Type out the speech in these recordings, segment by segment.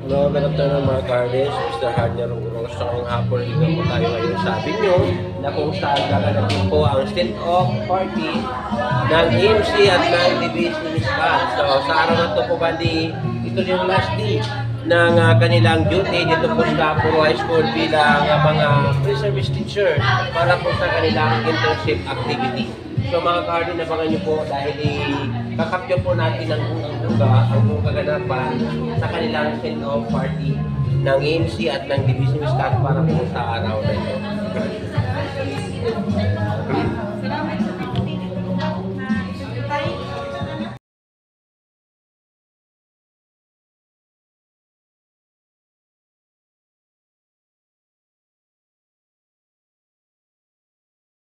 Hello, good afternoon mga Cardis. Mr. Hardner Rungurong sa ngayong hapon. Dito po tayo ngayon sa video na kung saan gaganapin po ang send-off party ng EMC at ng Division Squad. So sa araw na ito po bali, ito yung last day ng kanilang duty dito po sa Puro High School bilang mga pre-service teacher para po sa kanilang internship activity. So mga Cardis, nabangan niyo po dahil kakapyo po natin ang buong kaganapan sa kanilang send-off party ng EMC at ng Division Staff para po sa araw na ito.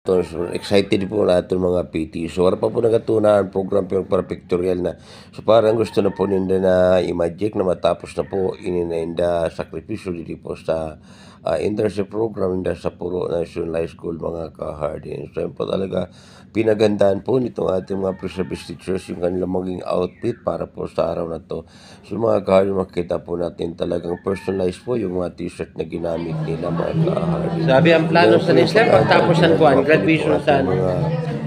So, excited po lahat ng mga PT. So, wala pa po nagatunan program para pictorial na. So, parang gusto na po ninda na i-magic na matapos na po ininda sakripisyo dito po sa internship program ninda sa Puro National High School mga ka-hardin. So, yun po talaga pinagandaan po nitong ating mga pre-service teachers yung kanilang maging outfit para po sa araw na to. So, mga ka-hardin, makikita po natin talagang personalized po yung mga t-shirt na ginamit nila mga ka-hardin. Sabi ang plano sa Nestle, pagtapos ng graduation sa mga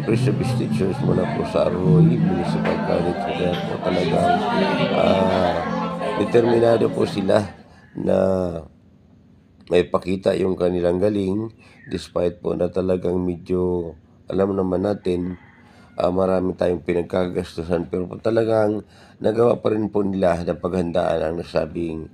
pre-service teachers mula po sa Arroyo Municipal College. Kaya po talagang determinado po sila na may pakita yung kanilang galing despite po na talagang medyo alam naman natin marami tayong pinagkagastusan pero po talagang nagawa pa rin po nila na paghandaan ang nasabing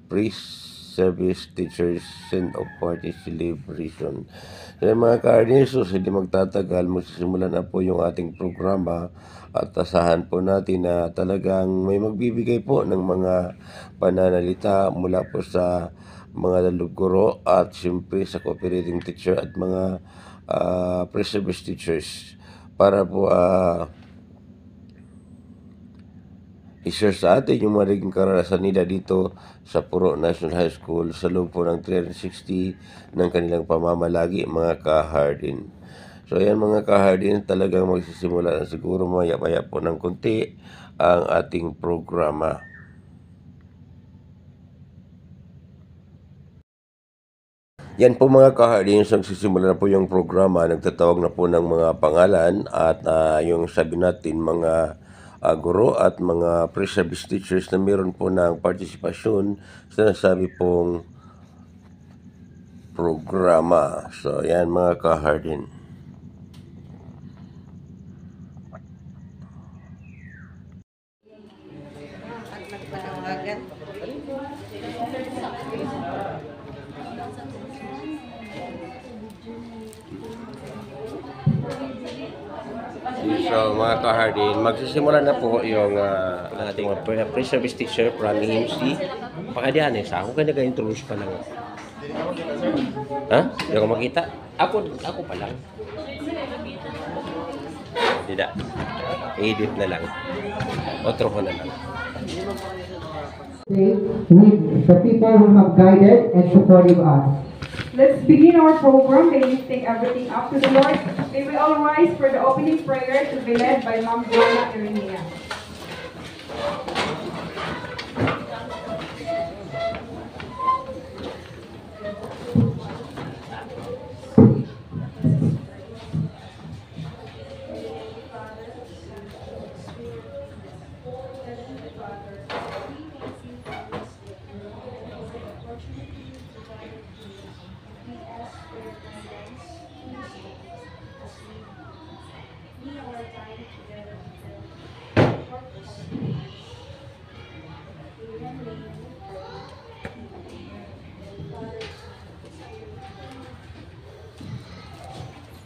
pre-service teachers send-off party celebration. Kaya mga ka-Arnesos, hindi magtatagal, magsisimula na po yung ating programa at asahan po natin na talagang may magbibigay po ng mga pananalita mula po sa mga guro at siyempre sa cooperating teacher at mga pre-service teachers para po i-share sa atin yung magiging karanasan nila dito sa Puro National High School sa loob po ng 360 ng kanilang pamamalagi mga ka-hardin. So ayan mga ka-hardin, talagang magsisimula na siguro maya-maya po ng konti ang ating programa. Yan po mga ka-hardin, nagsisimula na po yung programa, nagtatawag na po ng mga pangalan at yung sabi natin mga guro at mga pre-service teachers na meron po ng partisipasyon sa nasabi pong programa. So yan mga ka-hardin. So mga ka-hardin, magsisimula na po yung ating mga pre-service teacher from EMC. Pakadihan sa ako kaya nag-introduce pa lang. Ha? Hindi ako makita? Ako pa lang. Hindi. I-edit na lang. Otro ko na lang. With the people who have guided and supported us. Let's begin our program by lifting everything up to the Lord. May we all rise for the opening prayer to be led by Ma'am Joanna Erenia.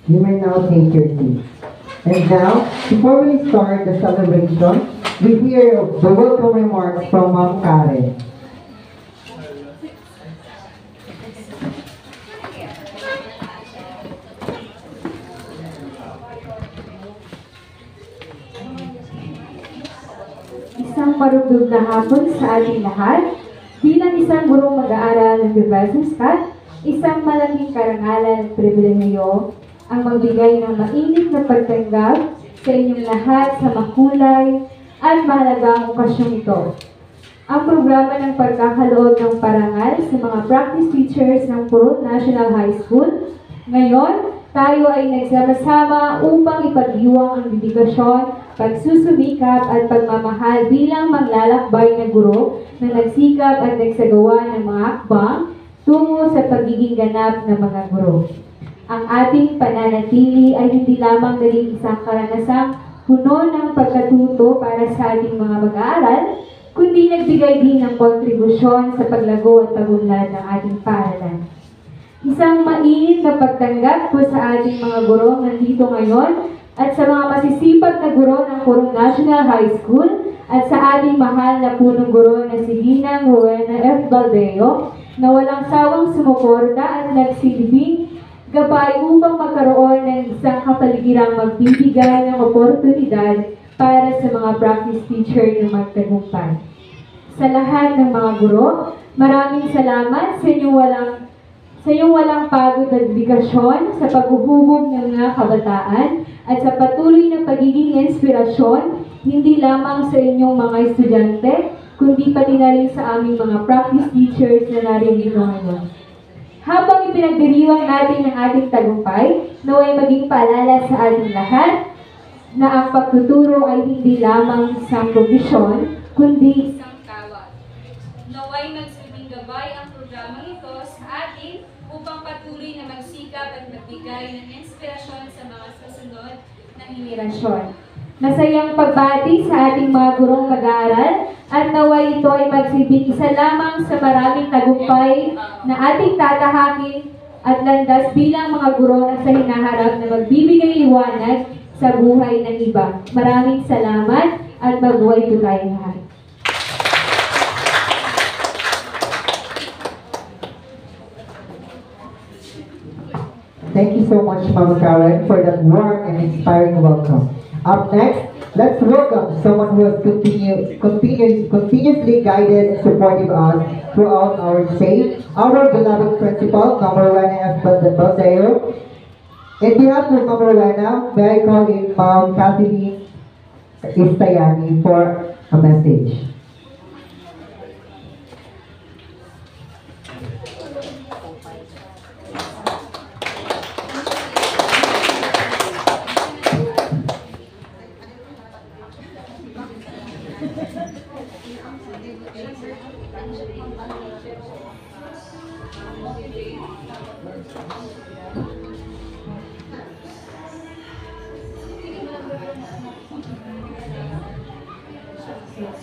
You may now take your seat. And now, before we start the celebration, we hear the welcome remarks from Ma'am Karen. Isang marugdog na hapon sa ating lahat. Bilang isang gurong mag-aaral ng Division Staff, isang malaking karangalan at pribilehiyo ang magbigay ng mainit na pagtanggap sa inyong lahat sa makulay at mahalagang okasyong ito. ang programa ng pagkakaloob ng parangal sa mga practice teachers ng Purut National High School. Ngayon, tayo ay nagsama-sama upang ipagdiwang ang dedikasyon, pagsusumikap at pagmamahal bilang maglalakbay na guro na nagsikap at nagsagawa ng mga akbang tungo sa pagiging ganap na mga guro. Ang ating pananatili ay hindi lamang naging isang karanasang puno ng pagkatuto para sa ating mga mag-aaral, kundi nagbigay din ng kontribusyon sa paglago at pagunlad ng ating paaralan. Isang mainit na pagtanggap po sa ating mga guro nandito ngayon at sa mga masisipag na guro ng Purut National High School at sa ating mahal na punong guro na si Ginang Rowena F. Baldeo na walang sawang sumuporta at nagsilbing gabay upang magkaroon ng isang kapaligirang magbibigay ng oportunidad para sa mga practice teacher na magtagumpay. Sa lahat ng mga guro, maraming salamat sa inyong walang pagod na dedikasyon sa paghuhubog ng mga kabataan at sa patuloy na pagiging inspirasyon hindi lamang sa inyong mga estudyante, kundi pati na rin sa aming mga practice teachers na narito ngayon. Habang ipinagdiriwang natin ang ating tagumpay, naway maging paalala sa ating lahat na ang pagtuturo ay hindi lamang isang probisyon, kundi isang tawag. Naway magsilbing gabay ang programang ito sa atin upang patuloy na magsikap at magbigay ng inspirasyon sa mga susunod na henerasyon. Masayang pagbati sa ating mga gurong mag-aaral at naway ito ay magsilbing isa lamang sa maraming tagumpay na ating tatahakin at landas bilang mga guro na sa hinaharap na magbibigay liwanag sa buhay ng iba. Maraming salamat at mabuhay po tayo lahat. Thank you so much, Mama Karen, for that warm and inspiring welcome. Up next, let's welcome someone who has continuously guided and supported us throughout our stay, our beloved principal, Mama Rowena F. Baldeo. In behalf of Mama Rowena, may I call in Ma'am Kathleen Istayani for a message.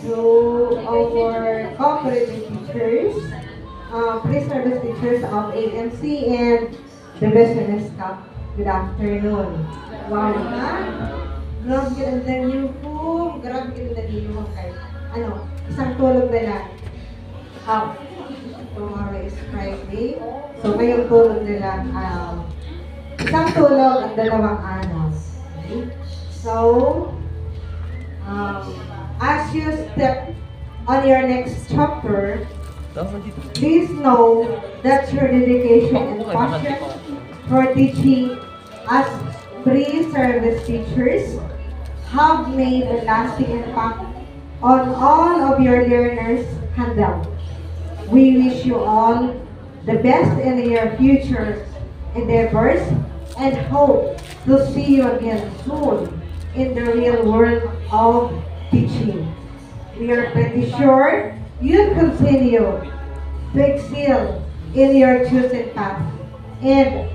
So, our cooperative teachers, pre-service teachers of AMC and the business cup, good afternoon. Wow, ha? Grabe ka ng uniform, grabe ka ng uniform kayo. Ano, isang tulog na lang. Tomorrow is Friday. So, ngayong tulog na lang, isang tulog at dalawang araw. Okay? So, as you step on your next chapter, please know that your dedication and passion for teaching as pre-service teachers have made a lasting impact on all of your learners handout. We wish you all the best in your future endeavors and hope to see you again soon in the real world of teaching. We are pretty sure you'll continue to excel in your chosen path. And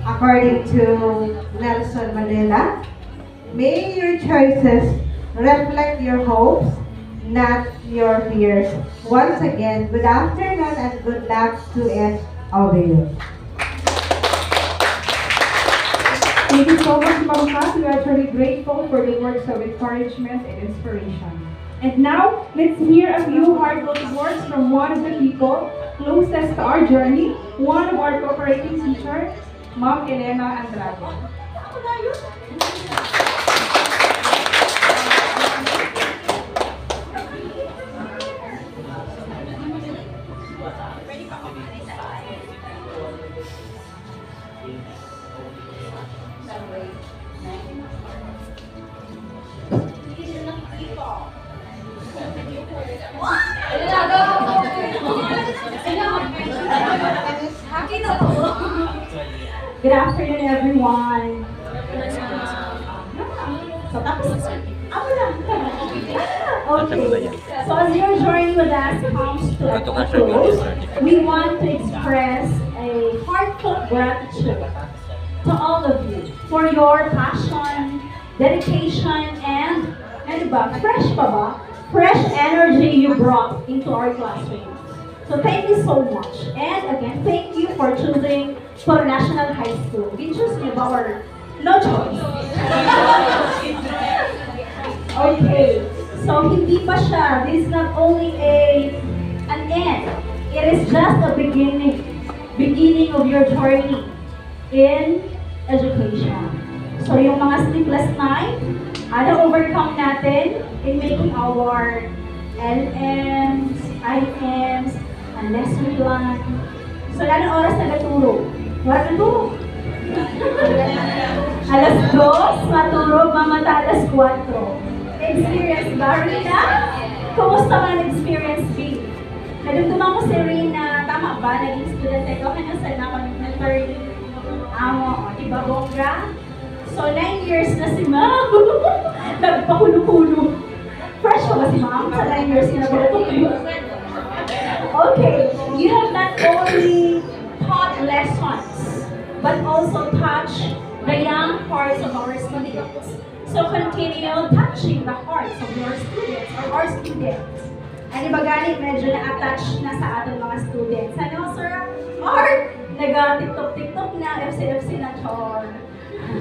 according to Nelson Mandela, may your choices reflect your hopes, not your fears. Once again, good afternoon and good luck to each of you. Thank you so much, Ma'am Kat. We are truly grateful for the words of encouragement and inspiration. And now, let's hear a few heartfelt words from one of the people closest to our journey, one of our cooperating teachers, Ma'am Elena Andrade. Good afternoon, everyone. So, tapos, ako lang. Okay. So, as your journey with us comes to a close, we want to express a heartfelt gratitude to all of you for your passion, dedication, and fresh pa ba? Fresh energy you brought into our classroom. So thank you so much. And again, thank you for choosing Toro National High School. We choose you our no choice. Okay. So hindi pa siya. This is not only an end. It is just a beginning. Beginning of your journey in education. So yung mga sleepless night, overcome natin in making our LMs, IMs, and lesson plan. So, anong oras na naturo? Wala naturo. Alas 2, maturo, mamata alas 4. Experience ba, Rina? Kumusta man ang experience, B? Nadugtuman ko si Rina, tama ba? Naging student ako, kanya sa nag-third amo, di ba, bongga? So, 9 years na si Ma'am. Nagpakulo-kulo. Fresh pa ba si Ma'am? Sa 9 years na nagpakulo. Okay, you have not only taught lessons, but also touched the young hearts of our students. So, continue touching the hearts of your students, or our students. Ano ba ganit medyo na-attach na sa ating mga students? Ano, sir? Or, nag-tiktok-tiktok na, FC na chor.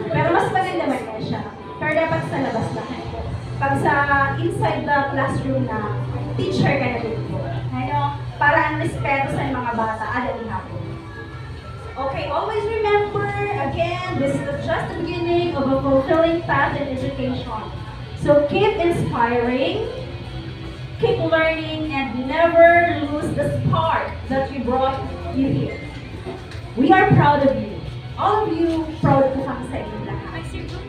Pero mas maganda man yan siya. Pero dapat sa labas lang. Pag sa inside the classroom na, teacher ka na dito. Ano? Para ang respeto sa mga bata, alam na po. Okay, always remember, again, this is just the beginning of a fulfilling path in education. So keep inspiring, keep learning, and never lose the spark that you brought you here. We are proud of you. All of you, proud po kami sa inyo lahat.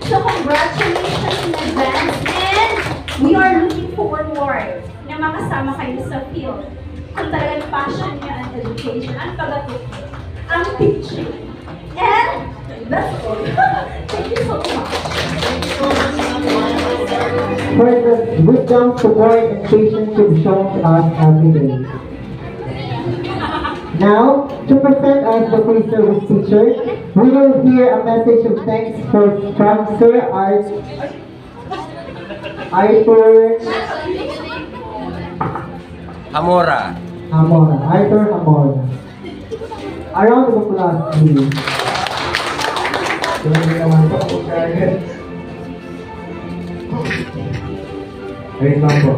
So congratulations in advance, and we are looking forward na makasama kayo sa field. Kung talagang passion niyo ang education, ang pag-atuto, ang teaching. And that's all. Thank you so much. For the wisdom, support, and patience you've shown to us every day. Now, to present us the pre-service teacher, we will hear a message of thanks from Sir Arthur Amora. Arthur Amora. A round of applause, please. Hindi naman po ako kagad. Wait lang po.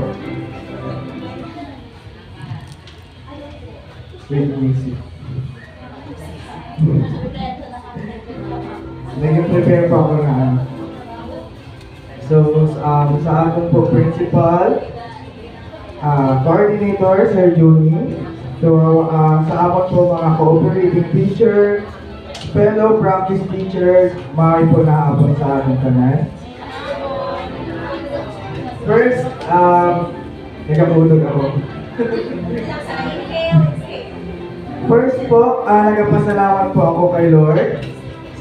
Wait, let me see. Nag-prepare po ako na ano. So, sa ating po principal, coordinator, Sir Juni. So, sa ating po mga cooperating teacher, fellow practice teachers, maaari po naabot sa ating kanal. First, nagkapulog ako. First po, nagpasalamat po ako kay Lord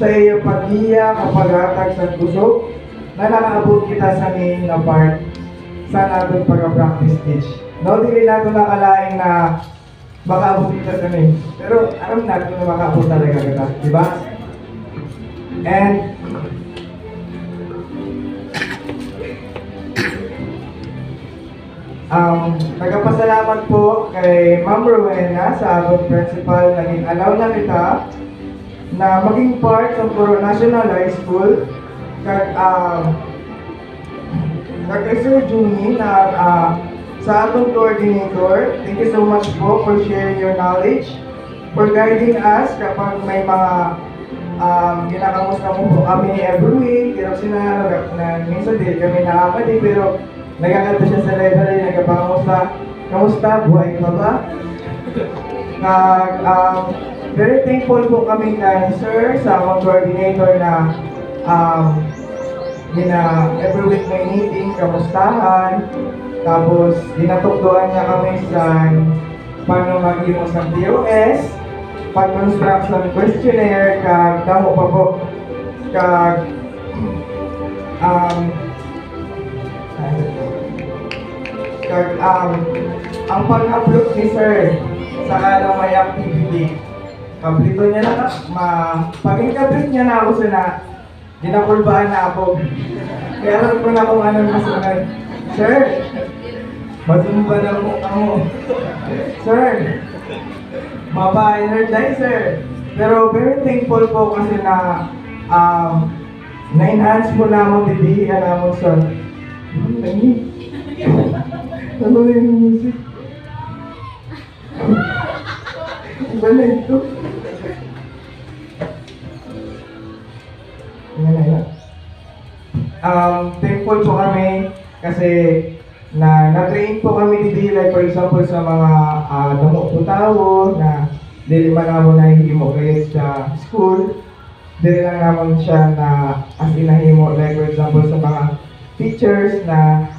sa iyong pag-iya kapag hatag sa kusog na nakaabot kita sa main na part sa natin pag-practice teach. No, dili natin nakalain na makaabot kita sa main. Pero alam natin na makaabot talaga kita, di ba? And nagpasalamat po kay Ma'am Rowena sa ating principal, naging allow na kita na maging part ng Toro National High School. Kay Sir Juni na sa ating coordinator, thank you so much po for sharing your knowledge, for guiding us kapag may mga ginakamusta mo po kami every week. Pero sinanarap na minsan din kami nakakadi, pero nagkakanta siya sa library, nagkapangamusta. Kamusta? Buhay pa ba? Very thankful po kami kay Sir sa mga coordinator na every week may meeting, kamustahan. Tapos, dinatukdoan niya kami sa paano mag-imos ng POS. pag-construct sa questionnaire, kag damo pa po, kag ang pag-upload ni sir sa kanang may activity, kablito niya na, pag-incomplete niya na ako sa ginakulbaan na ako. Kaya alam ko na kung anong masunod. Sir, masumba na mo ako. Sir, mapa-energizer. Pero very thankful po kasi na na-enhance po namin bibihian namin sa ano na yung music? Iba na ito. Thankful po kami kasi na-train po kami ni like for example sa mga damo po tao na dili man naman nahihimo kayo sa school. Dili lang naman siya na as in nahimo like for example sa mga teachers na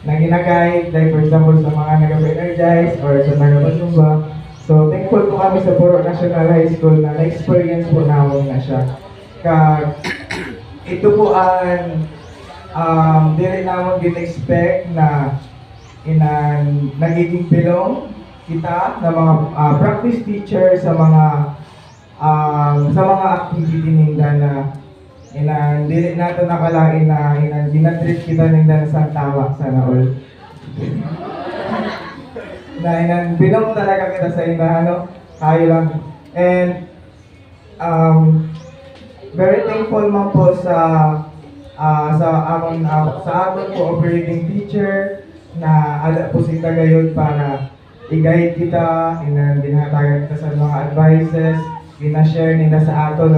ginaguide, like for example sa mga nag-energize or sa nag-basumba. So thankful po kami sa Puro National High School na na-experience po namin na siya. Ito po ang dili naman gin-expect na nagiging pilong kita na mga practice teacher sa mga activity ningda na dili nato nakalain na ginatreat kita ningda sa tawa sana all. Na bilong talaga kita sa ina kayo lang. And very thankful man po sa aton po operating teacher na ala po si tagayon para i-guide kita, ginahatagan kita sa mga advices, gina-share nila sa aton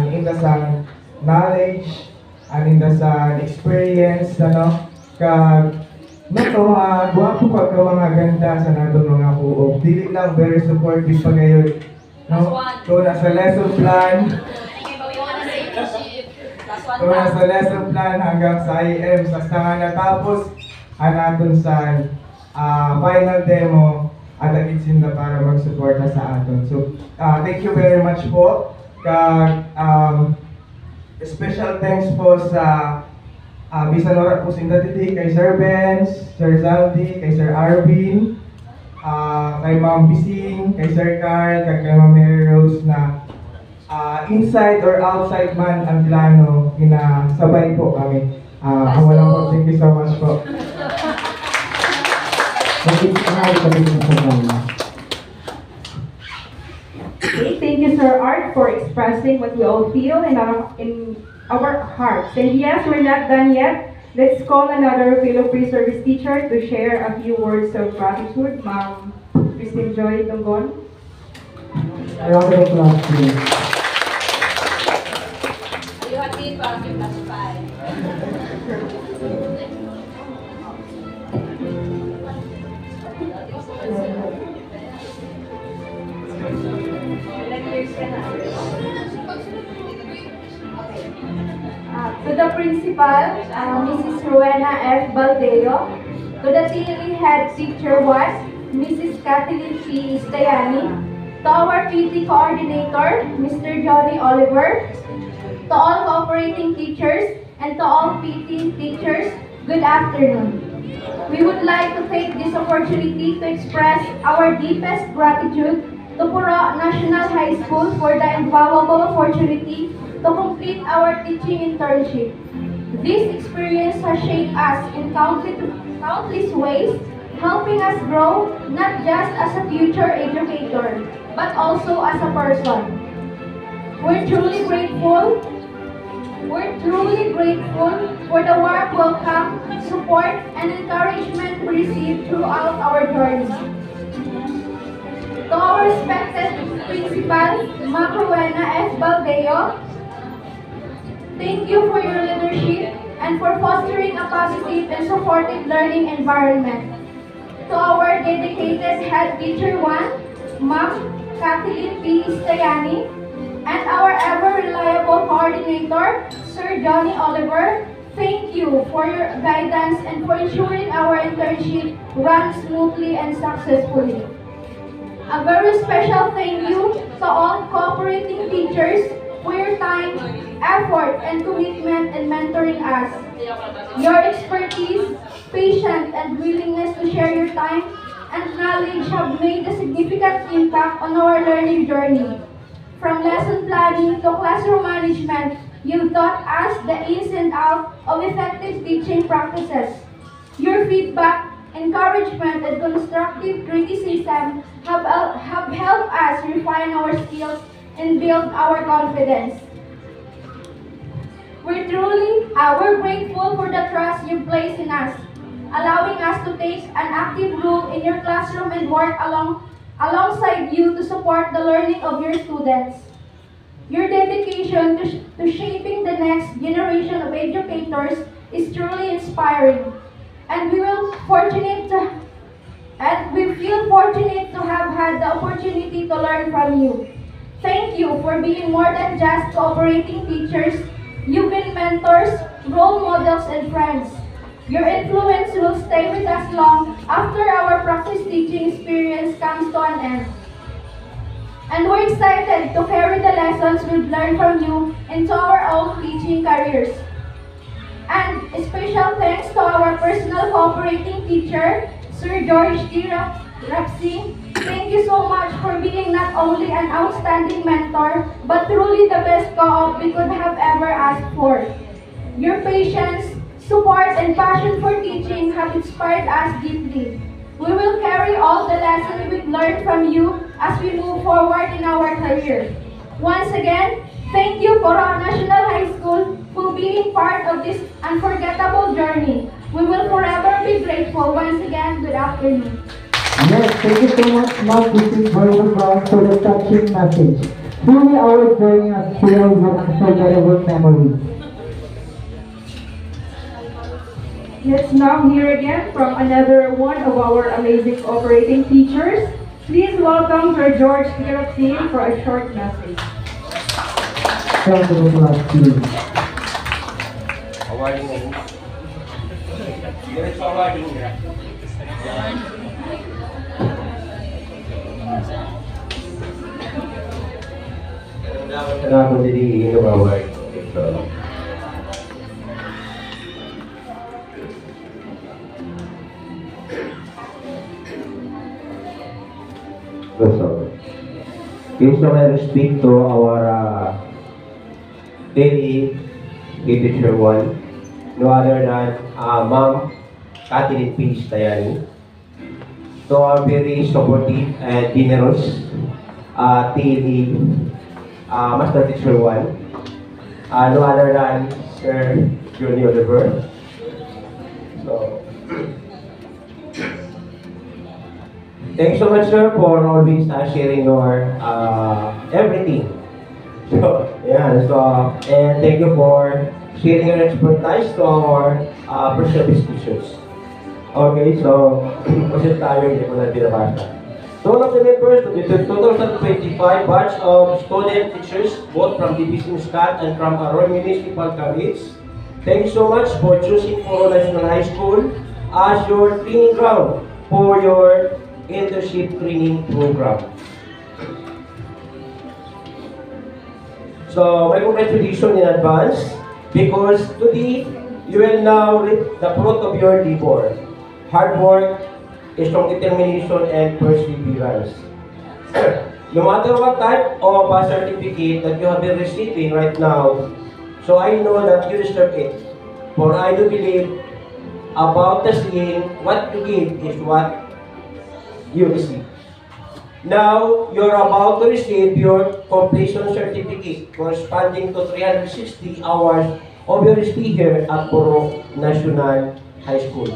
inda sa knowledge, inda sa experience, kag nato guwapo pa ka mga ganda sa naton mga puog. Dili lang very supportive pa ngayon. So nasa lesson plan, hanggang sa IM, sa nga natapos naton sa final demo at agitsinda para magsuporta sa aton. So thank you very much po. Kag special thanks po sa bisan ora po sinda didi kay Sir Benz, Sir Zaldi, kay Sir Arvin, kay Ma'am Bising, kay Sir Carl, kay Ma'am Mary Rose na inside or outside man ang plano, ginasabay po kami. Walang po, thank you so much po. Okay, thank you, Sir Art, for expressing what we all feel in our hearts. And yes, we're not done yet. Let's call another fellow pre-service teacher to share a few words of gratitude. Ma'am Christine Joy Donggon. Round of applause, please. You have been from your class 5. To the principal, Mrs. Rowena F. Baldeo. To the TLE head teacher was Mrs. Kathleen P. Istayani. To our PT coordinator, Mr. Johnny Oliver. To all cooperating teachers and to all PT teachers, good afternoon. We would like to take this opportunity to express our deepest gratitude to Puro National High School for the invaluable opportunity to complete our teaching internship. This experience has shaped us in countless ways, helping us grow not just as a future educator, but also as a person. We're truly grateful for the warm welcome, support, and encouragement we received throughout our journey. To our respected principal, Ma'am Rowena F. Baldeo, thank you for your leadership and for fostering a positive and supportive learning environment. To our dedicated head teacher 1, Ma'am Kathleen P. Istayani, and our ever-reliable coordinator, Sir Johnny Oliver, thank you for your guidance and for ensuring our internship runs smoothly and successfully. A very special thank you to all cooperating teachers for your time, effort, and commitment in mentoring us. Your expertise, patience, and willingness to share your time and knowledge have made a significant impact on our learning journey. From lesson planning to classroom management, you've taught us the ins and outs of effective teaching practices. Your feedback, encouragement, and constructive criticism have helped us refine our skills and build our confidence. We're grateful for the trust you place in us, allowing us to take an active role in your classroom and work alongside you to support the learning of your students. Your dedication to shaping the next generation of educators is truly inspiring, and we feel fortunate to have had the opportunity to learn from you. Thank you for being more than just cooperating teachers. You've been mentors, role models, and friends. Your influence will stay with us long after our practice teaching experience comes to an end. And we're excited to carry the lessons we've learned from you into our own teaching careers. And a special thanks to our personal cooperating teacher, Sir George D. Rapsi. Thank you so much for being not only an outstanding mentor, but truly the best co-op we could have ever asked for. Your patience, support, and passion for teaching have inspired us deeply. We will carry all the lessons we've learned from you as we move forward in our career. Once again, thank you, Coroa National High School, for being part of this unforgettable journey. We will forever be grateful. Once again, good afternoon. Yes, thank you so much, Ma'am. This is very well for the touching message. Truly, our journey has filled with unforgettable memories. Let's now hear again from another one of our amazing operating teachers. Please welcome Sir George Tiroksin for a short message. Thank you so much, please. Awarding na yun. Diretso awarding nila. Kailangan ko din yung award. So I speak to our daily teacher one, no other than Ma'am Kathleen Pinch Tayani. To our very supportive and generous daily Master Teacher one, no other than Sir Johnny Oliver. So, thanks so much, sir, for always sharing your everything. So, yeah, so, and thank you for sharing your expertise to our personal teachers. Okay, so, kasi tayo hindi ko na binabasa. So, all of the members of the 2025 batch of student teachers, both from Division Scott and from our municipal college, thank you so much for choosing Coroa National High School as your training ground for your internship training program. So, my congratulations in advance because today you will now reap the fruit of your labor, hard work, strong determination, and perseverance. No matter what type of certificate that you have been receiving right now, so I know that you deserve it. For I do believe about the saying, what you give is what you receive. Now, you're about to receive your completion certificate corresponding to 360 hours of your stay here at Coroa National High School.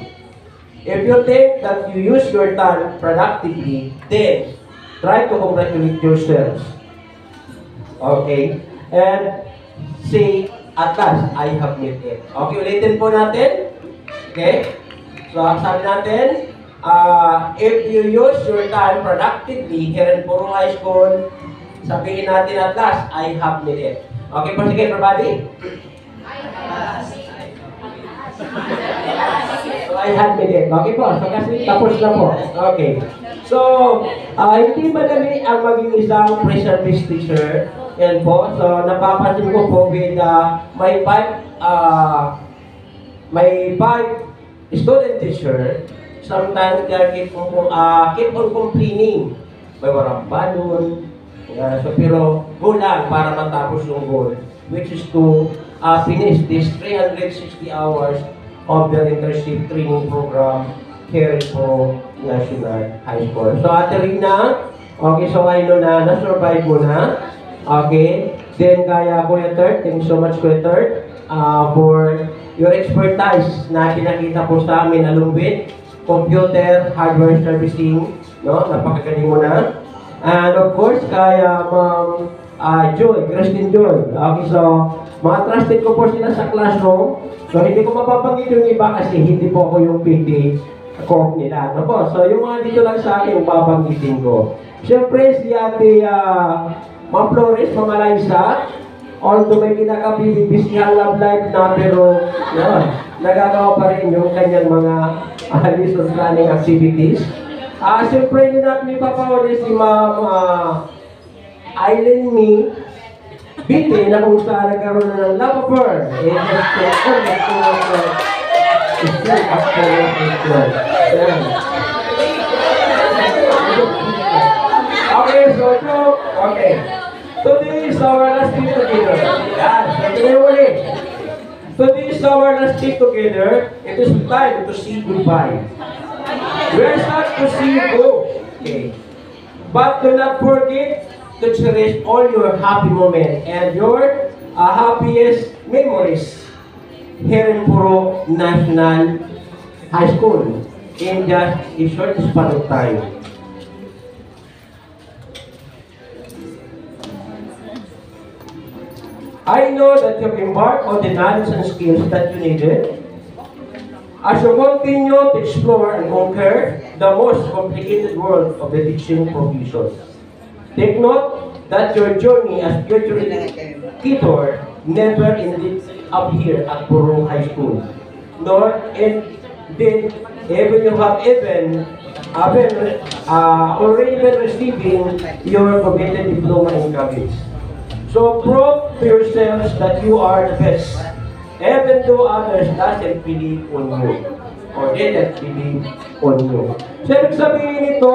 If you think that you use your time productively, then try to congratulate yourselves. Okay? And say, at last, I have made it. Okay, ulitin po natin. Okay? So, sabi natin, if you use your time productively here in Coroa High School, sabihin natin at last, I have made it. Okay po, sige, everybody? So, I have made it. Okay po, so kasi tapos na po. Okay. So, hindi madali ang maging isang pre-service teacher. Yan po. So, napapansin ko po with may five student teacher, sometimes they keep on complaining. May warang balon. So, pero goal lang para matapos yung goal, which is to finish this 360 hours of the internship training program here po National High School. So, Ate Rina, okay, so I know na na-survive mo na. Okay. Then, kaya Kuya Tert, thank you so much Kuya Tert, for your expertise na pinakita po sa amin along with computer, hardware servicing, no? Napakagaling mo na. And of course, kaya Ma'am Joy, Christine Joy. Okay, so, mga trusted ko po sila sa classroom. So, hindi ko mapapanggit yung iba kasi hindi po ako yung PD co-op nila. No po? So, yung mga dito lang sa akin, yung babanggitin ko. Siyempre, si Ate Ma'am Flores, Ma'am Eliza, although may kinakabibisihan love life na, pero yun, nagagawa pa rin yung kanyang mga lesson planning activities. Siyempre, hindi natin ipapawali si Ma'am Eileen Mi Biti na kung saan nagkaroon na ng love affair. Okay, so, okay. Today is our last day together. Yan, today is our last day together. It is time to say goodbye. We are sad to see you go. Okay. But do not forget to cherish all your happy moments and your happiest memories here in Puro National High School in just a short span of time. I know that you've embarked on the knowledge and skills that you needed as you continue to explore and conquer the most complicated world of the teaching profession. Take note that your journey as future educator never ended up here at Puro High School, nor did even you have already been receiving your coveted diploma in college. So prove to yourselves that you are the best, even though others doesn't believe on you or didn't believe on you. So ibig sabihin nito,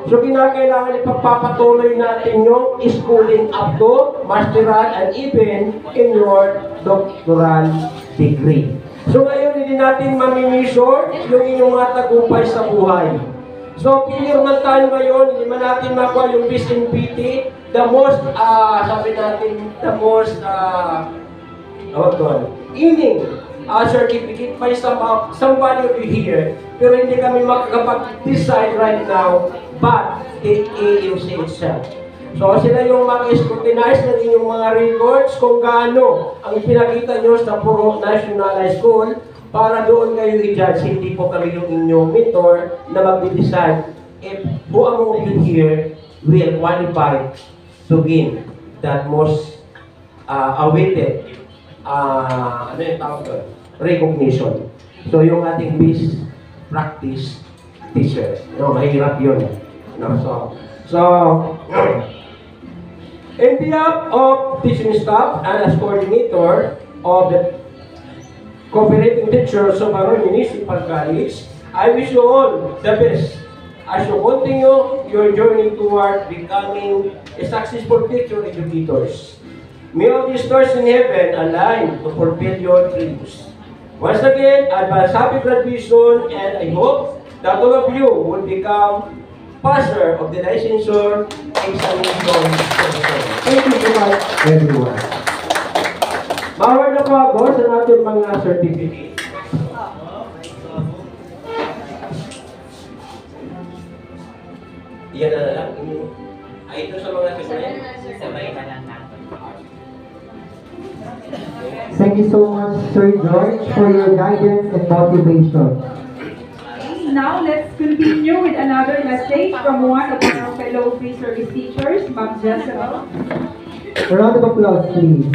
so kinakailangan ipagpapatuloy natin yung schooling up to masteral and even in your doctoral degree. So ngayon, hindi natin mamimeasure yung inyong mga tagumpay sa buhay. So, failure man tayo ngayon, hindi man natin makuha yung best in PT, the most, sabi natin, the most, inning certificate by somebody of you here, pero hindi kami makakapag-decide right now, but the AMC itself. So, sila yung mag-scrutinize ng inyong mga records kung gaano ang pinakita nyo sa Puro National High School para doon kayo i-judge. Hindi po kami yung inyong mentor na mag-decide if who among you here will qualify to gain that most awaited recognition. So, yung ating best practice teachers. Mahirap yun. So, in behalf of teaching staff and as coordinator of the cooperating teachers of our municipal college, I wish you all the best as you continue your journey toward becoming a successful future educators. May all the stars in heaven align to fulfill your dreams. Once again, advance happy graduation, and I hope that all of you will become passer of the licensure examination. Thank you so much, everyone. Mawag na po ako sa natin mga certificate. Iyan na lang. Ito sa mga certificate. Thank you so much, Sir George, for your guidance and motivation. Now, let's continue with another message from one of our fellow free service teachers, Ma'am Jezebel. A round of applause, please.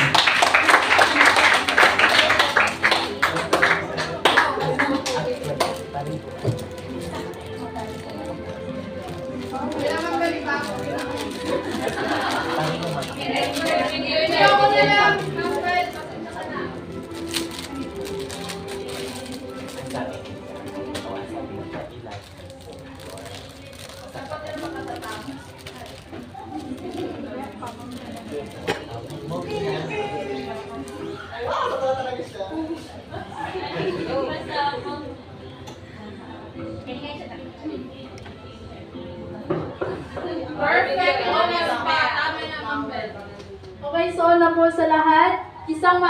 Perfect honors pa. Tama naman, Bel. Okay, so na po sa lahat, isang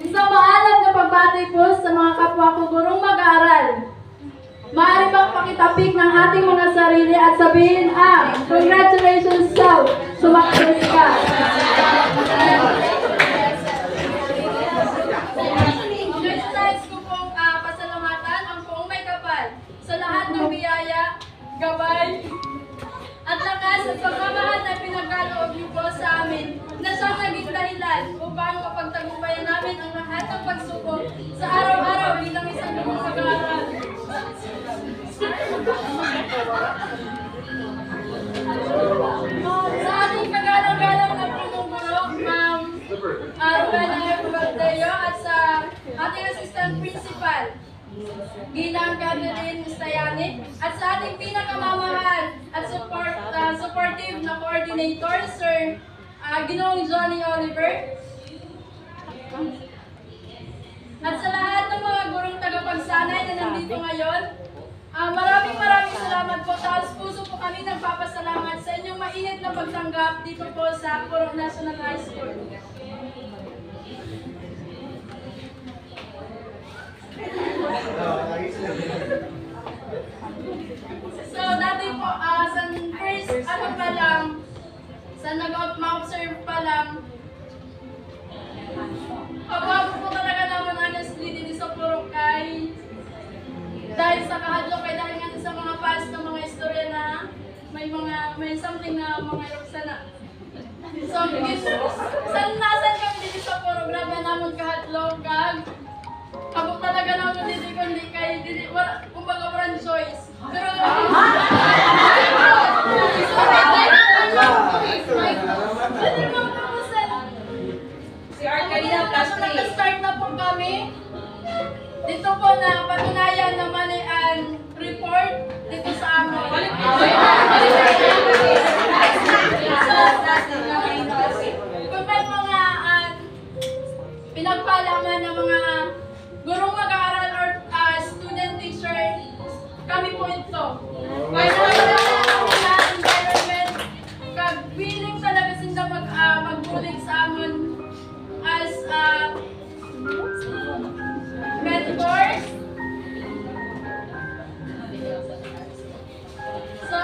isang maalam na pagbati po sa mga kapwa ko gurong mag-aaral. Maaari bang pakitapik ng ating mga sarili at sabihin, congratulations, South! Sumakses ka! Nais ko pong pasalamatan ang buong may kapal sa lahat ng biyaya, gabay, at lakas at pagmamahal na pinagkaloob niyo po sa amin na siyang naging dahilan upang mapagtagumpayan namin ang lahat ng pagsubok sa araw-araw bilang isang lumang mag-aaral. Sa ating kagalang-galang na punong guro, Ma'am Rowena F. Valdeo, at sa ating assistant principal, Ginang Catherine Stayani, at sa ating pinakamamahal at supportive na coordinator, Sir Ginoong Johnny Oliver, at sa lahat ng mga gurong tagapagsanay na nandito ngayon, maraming salamat po. Taos puso po kami nagpapasalamat sa inyong mainit na pagtanggap dito po sa Purok National High School. So, dati po, sa first, sa nag-observe pa lang, pagbago po talaga naman honestly dito sa Purokay. Dahil sa kahadlok ay dahil nga sa mga past na mga istorya na may something na mga sana. So, nasan kami dito sa Purok, grabe naman kahadlok, ako talaga naman dito kundi kay kumbaga walang choice. Pero Si Art kanina plus 3. nag-start na po kami. Dito po na patunayan naman ang report dito sa amin. Kung may mga pinagpalaman ng mga gurong mag-aaral or student teacher, kami po ito. Environment, willing talaga sila mag-bullying sa amin as mentors. So,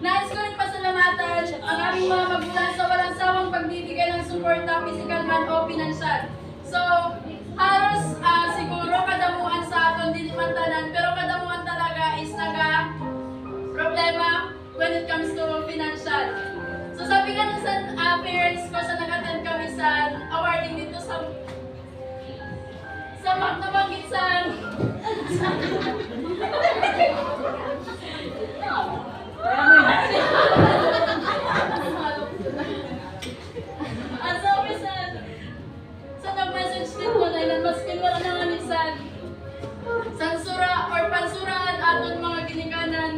nais ko rin pasalamatan ang aming mga magulang sa walang sawang pagbibigay ng suporta, physical man o pinansyal. So, halos siguro kadamuan sa aton, di man tanan, pero kadamuan talaga is problema when it comes to financial. So, sabi nga nun sa parents ko sa nag-attend kami sa awarding dito sa nabanggit sa nag-message din ko na ilan mas kinwala na nga minsan sansura or pansuraan aton mga ginikanan.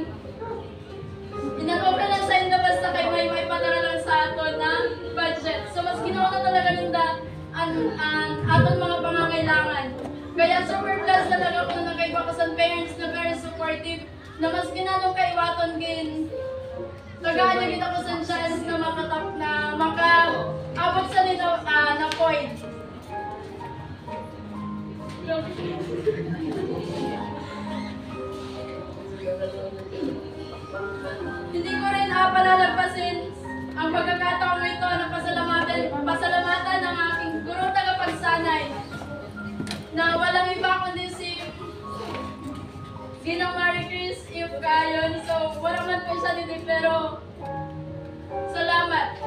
Inag-open lang sa inyo basta kay may padala lang sa aton na budget. So mas ginawa na talaga ninda ang aton mga pangangailangan. Kaya super plus talaga ko na nagkaibakusan parents na very supportive na mas ginanong kaiwaton gin tagaan niya kita ko sa chance na maka-abot sa nito na point. Hindi ko rin palalagpasin ang pagkakataong ito na pasalamatan ng aking gurong tagapagsanay na walang iba kundi si Ginang Marie Chris Iukayon. So, wala man po siya dito pero salamat.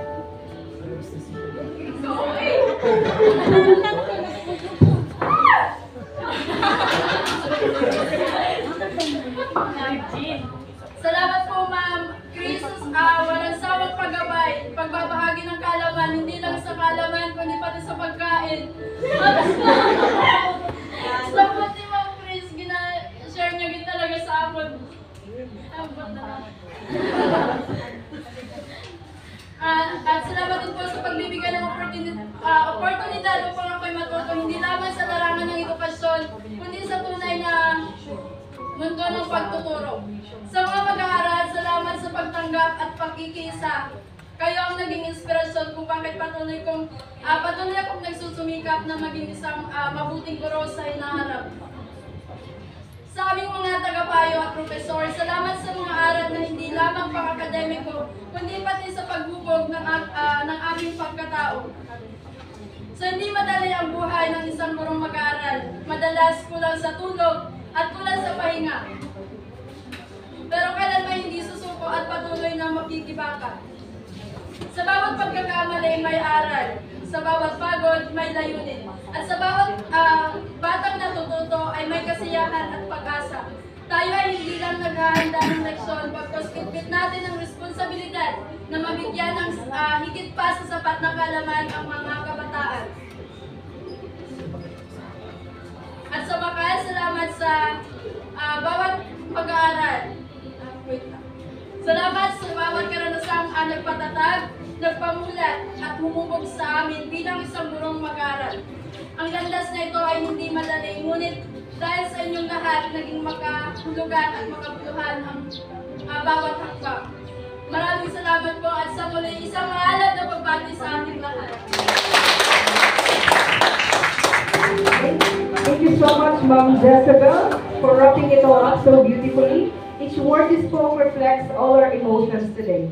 Salamat po, Ma'am Chris, walang sawang paggabay, pagbabahagi ng kaalaman, hindi lang sa kaalaman, kundi pati sa pagkain. Sa pati mga praise, share niya gid talaga sa amon. Ambot na. At salamat din po sa pagbibigay ng oportunidad upang ako'y matuto hindi lamang sa larangan ng edukasyon, kundi sa tunay na mundo ng pagtuturo. Sa mga mag-aaral, salamat sa pagtanggap at pakikisa. Kayo ang naging inspirasyon kung bakit patuloy akong nagsusumikap na maging isang mabuting guro sa hinaharap. Sa aming mga tagapayo at profesor, salamat sa mga aral na hindi lamang pang-akademiko, kundi pati sa paghubog ng aming pagkatao. So hindi madali ang buhay ng isang gurong mag-aaral, madalas kulang sa tulog at kulang sa pahinga. Pero kailanman hindi susuko at patuloy na makikibaka. Sa bawat pagkakamali may aral, sa bawat pagod may layunin, at sa bawat batang natututo ay may kasiyahan at pag-asa. Tayo ay hindi lang naghahanda ng leksyon, pagkos kitbit natin ang responsibilidad na mabigyan ng higit pa sa sapat na kaalaman ang mga kabataan. At sa wakas, salamat sa bawat pag-aaral. Salamat sa bawat karanasang nagpatatag, nagpamulat at humubog sa amin bilang isang gurong mag-aaral. Ang landas na ito ay hindi madali, ngunit dahil sa inyong lahat, naging makahulugan at makabuluhan ang bawat hakbang. Maraming salamat po at sa muli isang maalab na pagbati sa ating lahat. Thank you so much, Ma'am Jezebel, for wrapping it all up so beautifully. Each word you spoke reflects all our emotions today.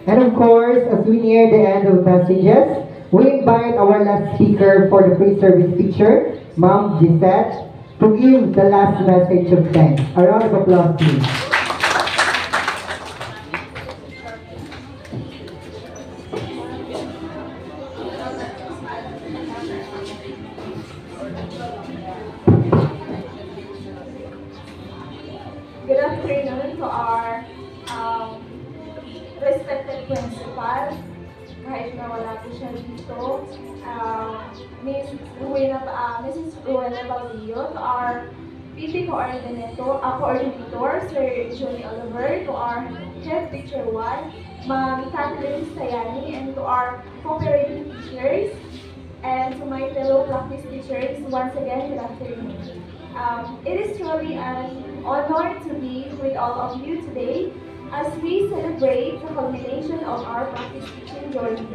And of course, as we near the end of messages, we invite our last speaker for the pre-service feature, Ma'am Gisette, to give the last message of thanks. A round of applause, please. Good afternoon to our respected principal. Kahit na wala po siya dito. Mrs. Rowena Baglio, to our PT coordinator, Sir Johnny Oliver, to our head teacher 1, Ma'am Kathleen Sayani, and to our cooperating teachers, and to my fellow practice teachers, once again, good afternoon. It is truly an honor to be with all of you today as we celebrate the culmination of our practice teaching journey.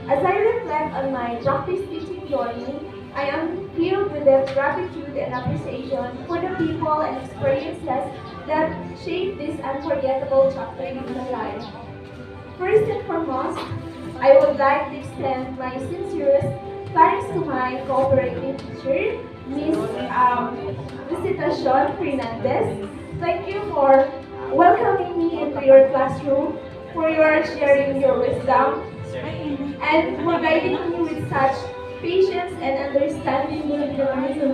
As I reflect on my practice teaching journey, I am filled with the gratitude and appreciation for the people and experiences that shaped this unforgettable chapter in my life. First and foremost, I would like to extend my sincerest thanks to my cooperating teacher, Miss Visitacion Fernandez. Thank you for welcoming me into your classroom, for your sharing your wisdom, and for guiding me with such patience and understanding during the lesson.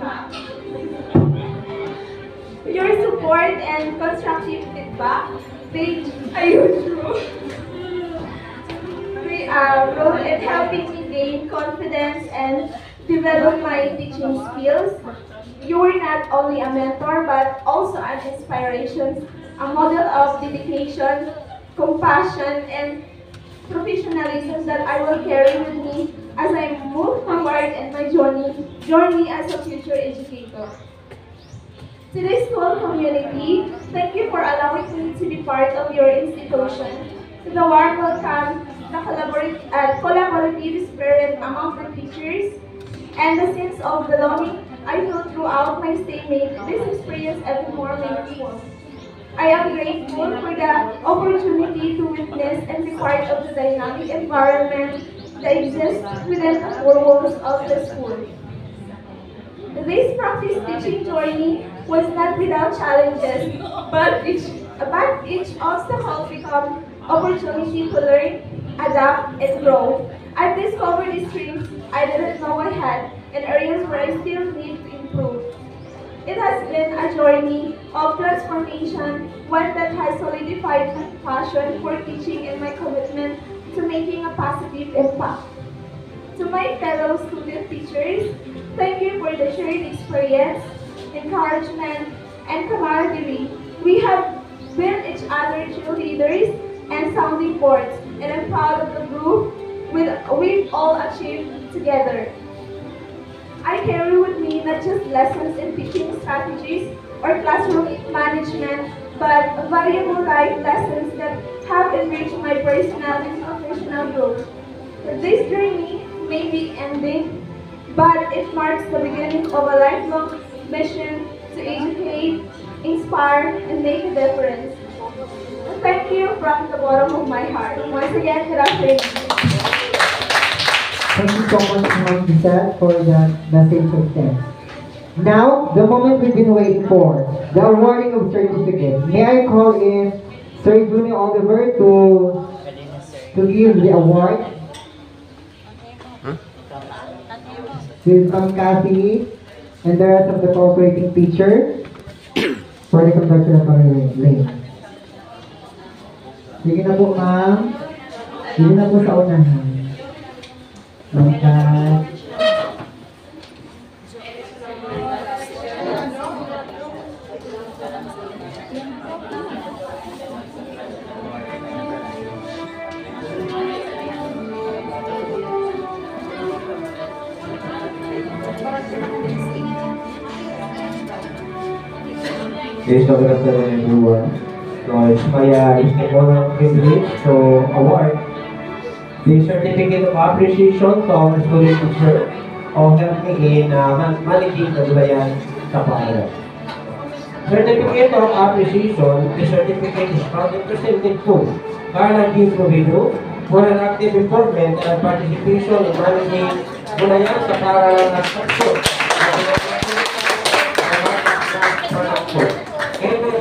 Your support and constructive feedback played a huge role in helping me gain confidence and develop my teaching skills. You were not only a mentor but also an inspiration, a model of dedication, compassion, and professionalism that I will carry with me as I move forward in my journey as a future educator. To the school community, thank you for allowing me to be part of your institution. To the warm welcome, the collaborative spirit among the teachers, and the sense of belonging I feel throughout my stay made this experience even more meaningful. I am grateful for the opportunity to witness and be part of the dynamic environment that exists within the four walls of the school. This practice teaching journey was not without challenges, but each obstacle became opportunity to learn, adapt, and grow. I've discovered the strengths I didn't know I had and areas where I still need to improve. It has been a journey of transformation, one that has solidified my passion for teaching and my commitment to making a positive impact. To my fellow student teachers, thank you for the shared experience, encouragement, and camaraderie. We have been each other cheerleaders and sounding boards, and I'm proud of the group we've all achieved together. I carry with me not just lessons in teaching strategies or classroom management, but valuable life lessons that have enriched my personal and professional growth. This journey may be ending, but it marks the beginning of a lifelong mission to educate, inspire, and make a difference. Thank you from the bottom of my heart. Once again, good afternoon. Thank you so much, Ma'am Giselle, for that message of thanks. Now, the moment we've been waiting for, the awarding of certificates. May I call in Sir Junior Oliver to give the award? With Ma'am Kathy and the rest of the cooperating teacher for the congratulatory lane. Sige na po, ma'am. Sige na po sa unahan. Okay. Good afternoon, everyone. So it's my honor and privilege to award the certificate of appreciation to our student teacher of helping in managing the Gulayan sa Paara. Certificate of appreciation, the certificate is presented to Carla G. Provido for an active involvement and participation in managing Gulayan sa Paara ng structure.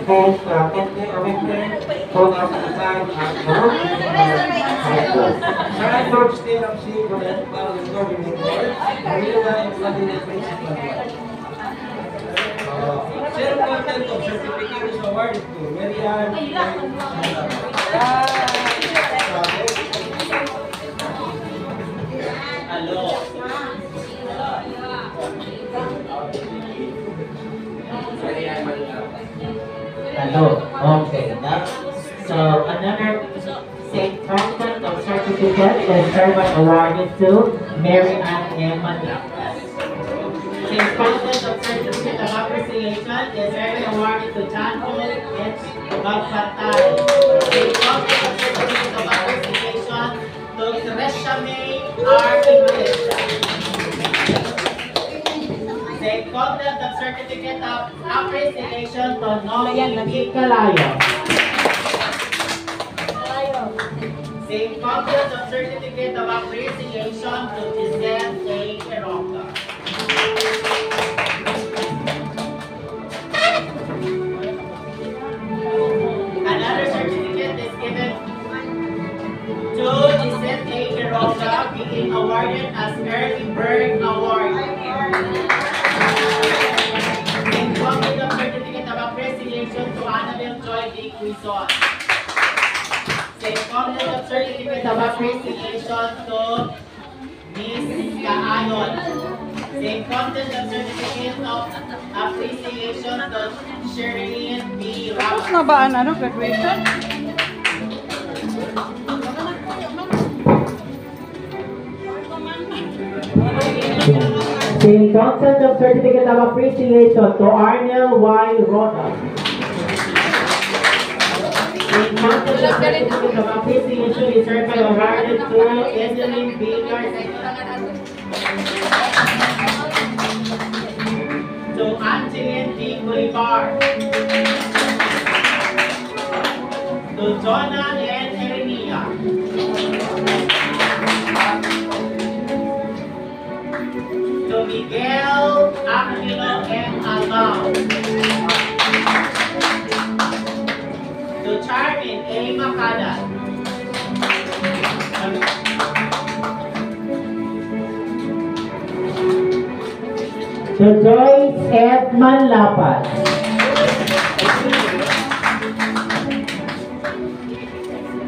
Both from outside Sarah George State of Sea for the government board, Manila and Cabinet Principal. Share content of certificate is awarded to Marian. Hello. Okay. So another St. Content of certificate is hereby awarded to Mary Ann M. Manlapas. St. Content of certificate of appreciation is hereby awarded to John Paul H. Magpatay. St. Content of certificate of appreciation to Teresa May R. Iglesias. St. Content of certificate of appreciation to Noy P. Calayo. St. Content of certificate of appreciation to Giselle A. Eroca. Another certificate is given to Giselle A. Eroca, being awarded as Early Bird Award. St. Content of certificate of appreciation to Annabelle Joy D. Quizon. St. Content of certificate of appreciation to Miss Kaayon. St. Content of certificate of appreciation to Sherilyn B. Ramos. Tapos na ba ang graduation? St. Content of certificate of appreciation to Arnel Y. Roda. St. Content of certificate of appreciation is hereby awarded to Evelyn B. Garcia. To Angeline D. Bolivar. To Jonah N. Erenia. To Miguel Aquino M. Albao. To Charmin A. Macada. To Joyce F. Manlapas.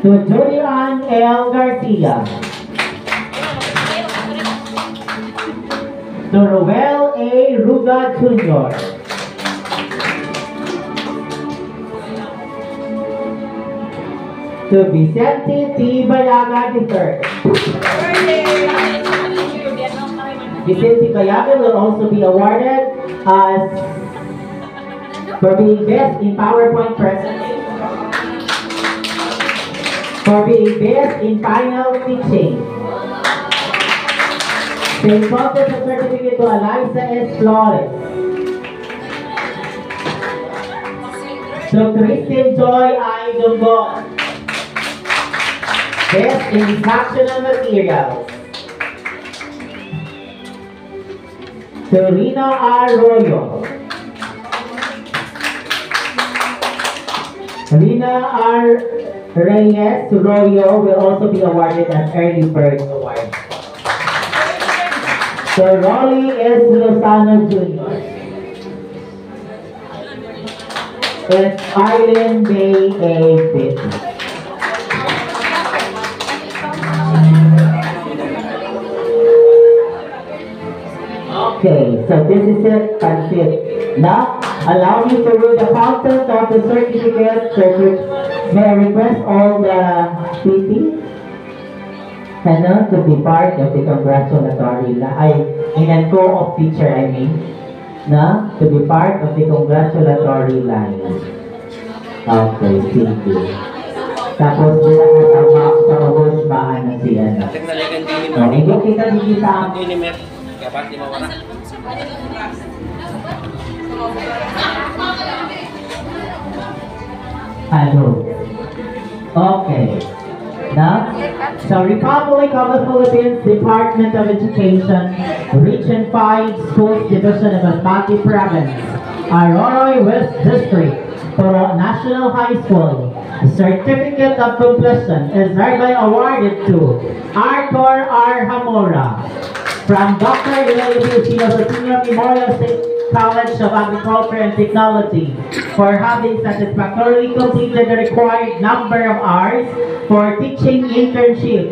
To Julian L. Garcia. To Roel A. Ruga Jr. To Vicente T. Bayaga III. Vicente Bayaga will also be awarded as for being best in PowerPoint presentation, for being best in final teaching. Same contest of certificate to Eliza S. Flores. To Christine Joy I. Dungon. Best in instructional materials. To Rina R. Royo. Rina R. Reyes Royo will also be awarded an Early Bird Award. To Rolly S. Lozano Jr. And Arlen May A. Pitt. Okay, so this is it, Pansit. Now, allow me to read the content of the certificate. May I request all the PT to be part of the congratulatory line. Co-op teacher, I mean, to be part of the congratulatory line. Okay, thank you. Tapos nakasama sa ubos baan na si ano. Hindi kita dito sa Hello. Okay. Now, the Republic of the Philippines Department of Education, Region 5, Schools Division of Masbate Province, Aroroy West District, Toro National High School. Certificate of Completion is hereby awarded to Arthur R. Hamora from Dr. Ilayo Senior Memorial State College of Agriculture and Technology for having satisfactorily completed the required number of hours for teaching internship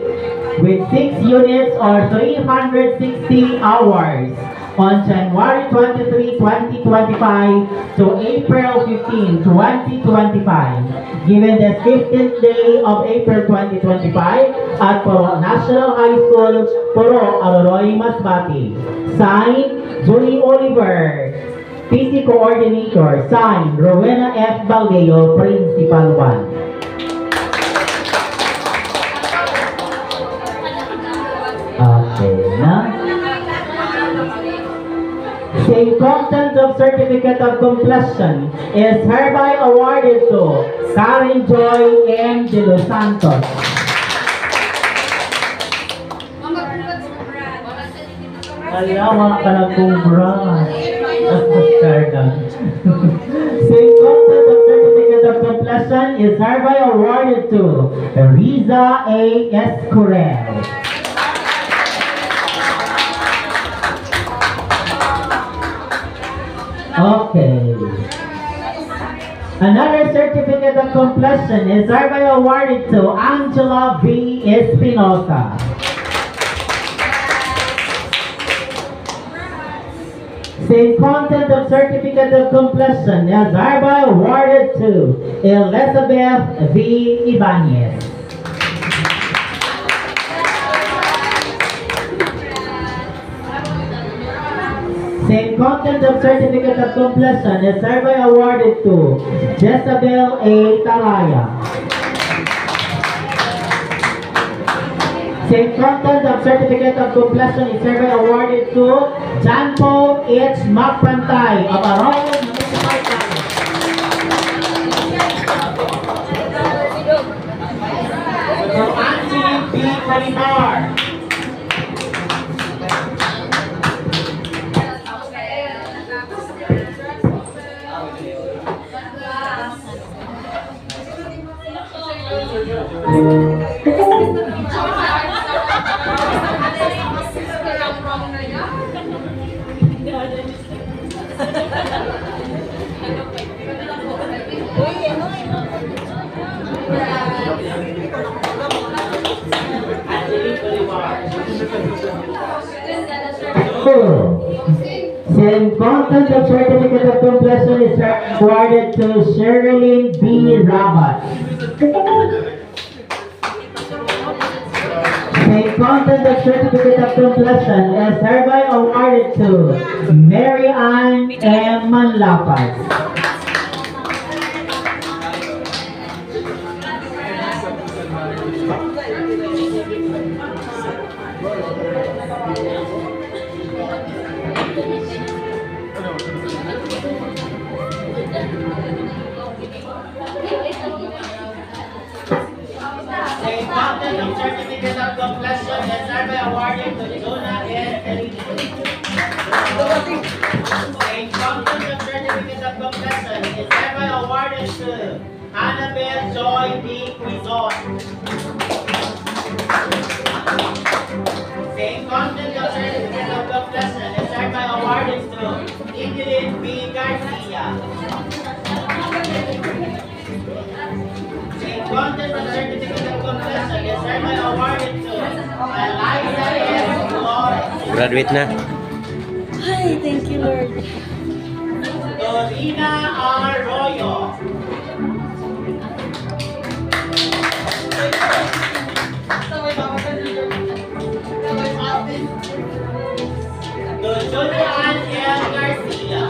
with 6 units or 360 hours on January 23, 2025 to April 15, 2025, given the 15th day of April 2025 at Puro National High School, Puro, Aroroy, Masbate. Signed, Julie Oliver, PC Coordinator. Signed, Rowena F. Baldeo, Principal 1. Okay, na? Same content of Certificate of Completion is hereby awarded to Karen Joy M. De Los Santos. Alawa ka na congrats. Same content of Certificate of Completion is hereby awarded to Riza A. Escurel. Okay. Another certificate of completion is hereby awarded to Angela V. Espinosa. Same content of certificate of completion is hereby awarded to Elizabeth V. Ibanez. Same content of certificate of completion is hereby awarded to Jezabel A. Taraya. Same content of certificate of completion is hereby awarded to John Paul H. Macpantay of Arroyo Municipal College. So Angie B. Palimar. Same content of certificate of completion is awarded to Sherilyn B. Rabat. Same content of certificate of completion is hereby awarded to Mary Ann M. Manlapas. Same content of certificate of completion is hereby awarded to Jonah S. Same content of certificate of completion is hereby awarded to Annabelle Joy D. Quizon. Same content of certificate of completion is hereby awarded to Evelyn B. Garcia. Same content of certificate of completion is hereby awarded to Eliza S. Flores. Graduate na. Hi, thank you, Lord. Dorina Arroyo. Julian L. Garcia.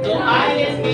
To ISK